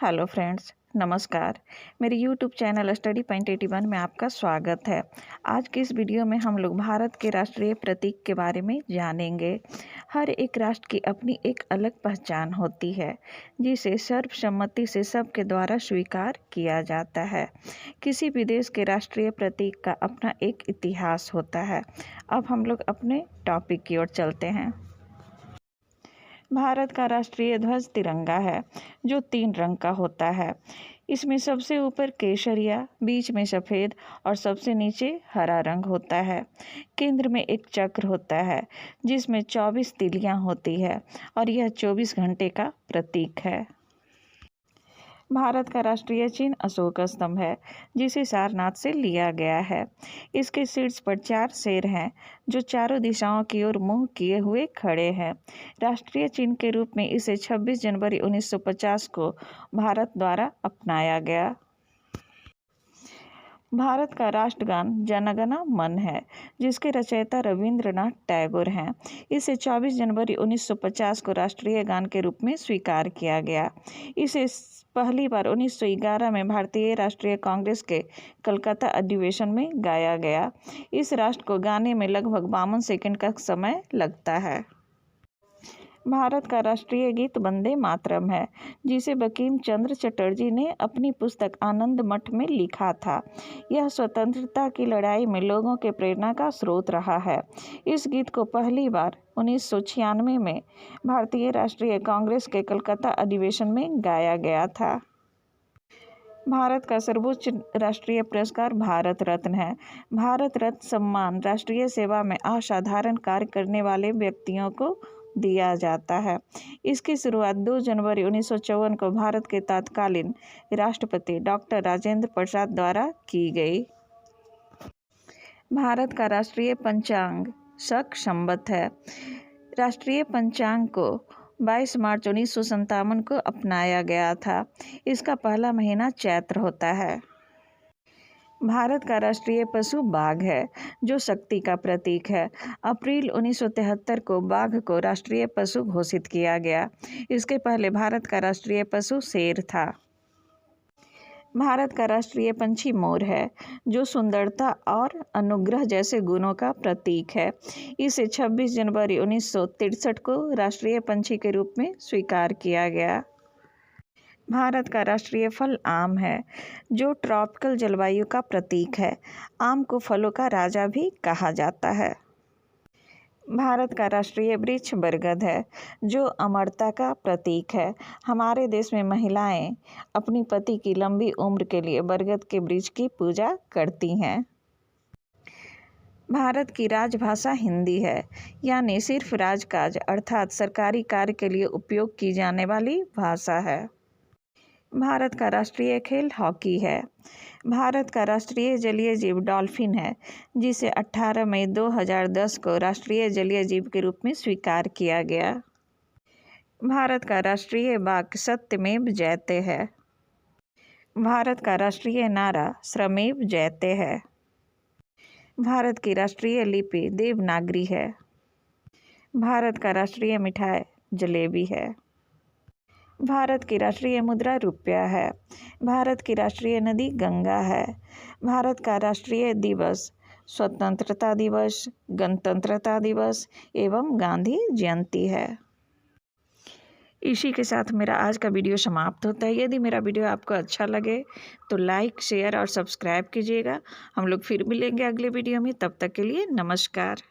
Hello friends, नमस्कार। मेरे YouTube channel study point 81 में आपका स्वागत है। आज की इस वीडियो में हम लोग भारत के राष्ट्रीय प्रतीक के बारे में जानेंगे। हर एक राष्ट्र की अपनी एक अलग पहचान होती है, जिसे सर्वसम्मति से सबके द्वारा स्वीकार किया जाता है। किसी भी देश के राष्ट्रीय प्रतीक का अपना एक इतिहास होता है। अब हम लोग अपने टॉपिक की ओर चलते हैं। भारत का राष्ट्रीय ध्वज तिरंगा है, जो 3 रंग का होता है। इसमें सबसे ऊपर केसरिया, बीच में सफ़ेद और सबसे नीचे हरा रंग होता है। केंद्र में एक चक्र होता है, जिसमें 24 तिलियां होती है और यह 24 घंटे का प्रतीक है। भारत का राष्ट्रीय चिन्ह अशोक स्तंभ है, जिसे सारनाथ से लिया गया है। इसके शीर्ष पर 4 शेर हैं, जो चारों दिशाओं की ओर मुंह किए हुए खड़े हैं। राष्ट्रीय चिन्ह के रूप में इसे 26 जनवरी 1950 को भारत द्वारा अपनाया गया। भारत का राष्ट्रगान जन गण मन है, जिसके रचयिता रविंद्रनाथ टैगोर हैं। इसे 24 जनवरी 1950 को राष्ट्रीय गान के रूप में स्वीकार किया गया। इसे पहली बार 1911 में भारतीय राष्ट्रीय कांग्रेस के कलकत्ता अधिवेशन में गाया गया। इस राष्ट्र को गाने में लगभग 52 सेकंड का समय लगता है। भारत का राष्ट्रीय गीत वंदे मातरम है, जिसे बंकिम चंद्र चटर्जी ने अपनी पुस्तक आनंद मठ में लिखा था। यह स्वतंत्रता की लड़ाई में लोगों के प्रेरणा का स्रोत रहा है। इस गीत को पहली बार 1996 में भारतीय राष्ट्रीय कांग्रेस के कलकत्ता अधिवेशन में गाया गया था। भारत का सर्वोच्च राष्ट्रीय पुरस्कार भारत रत्न है। भारत रत्न सम्मान राष्ट्रीय सेवा में असाधारण कार्य करने वाले व्यक्तियों को दिया जाता है। इसकी शुरुआत 2 जनवरी 1954 को भारत के तत्कालीन राष्ट्रपति डॉक्टर राजेंद्र प्रसाद द्वारा की गई। भारत का राष्ट्रीय पंचांग शक संवत है। राष्ट्रीय पंचांग को 22 मार्च 1957 को अपनाया गया था। इसका पहला महीना चैत्र होता है। भारत का राष्ट्रीय पशु बाघ है, जो शक्ति का प्रतीक है। अप्रैल 1973 को बाघ को राष्ट्रीय पशु घोषित किया गया। इसके पहले भारत का राष्ट्रीय पशु शेर था। भारत का राष्ट्रीय पंछी मोर है, जो सुंदरता और अनुग्रह जैसे गुणों का प्रतीक है। इसे 26 जनवरी 1963 को राष्ट्रीय पंछी के रूप में स्वीकार किया गया। भारत का राष्ट्रीय फल आम है, जो ट्रॉपिकल जलवायु का प्रतीक है। आम को फलों का राजा भी कहा जाता है। भारत का राष्ट्रीय वृक्ष बरगद है, जो अमरता का प्रतीक है। हमारे देश में महिलाएं अपनी पति की लंबी उम्र के लिए बरगद के वृक्ष की पूजा करती हैं। भारत की राजभाषा हिंदी है, यानी सिर्फ राजकाज अर्थात सरकारी कार्य के लिए उपयोग की जाने वाली भाषा है। भारत का राष्ट्रीय खेल हॉकी है। भारत का राष्ट्रीय जलीय जीव डॉल्फिन है, जिसे 18 मई 2010 को राष्ट्रीय जलीय जीव के रूप में स्वीकार किया गया। भारत का राष्ट्रीय वाक्य सत्यमेव जयते है। भारत का राष्ट्रीय नारा श्रमेव जयते है। भारत की राष्ट्रीय लिपि देवनागरी है। भारत का राष्ट्रीय मिठाई जलेबी है। भारत की राष्ट्रीय मुद्रा रुपया है। भारत की राष्ट्रीय नदी गंगा है। भारत का राष्ट्रीय दिवस स्वतंत्रता दिवस, गणतंत्रता दिवस एवं गांधी जयंती है। इसी के साथ मेरा आज का वीडियो समाप्त होता है। यदि मेरा वीडियो आपको अच्छा लगे तो लाइक, शेयर और सब्सक्राइब कीजिएगा। हम लोग फिर मिलेंगे अगले वीडियो में। तब तक के लिए नमस्कार।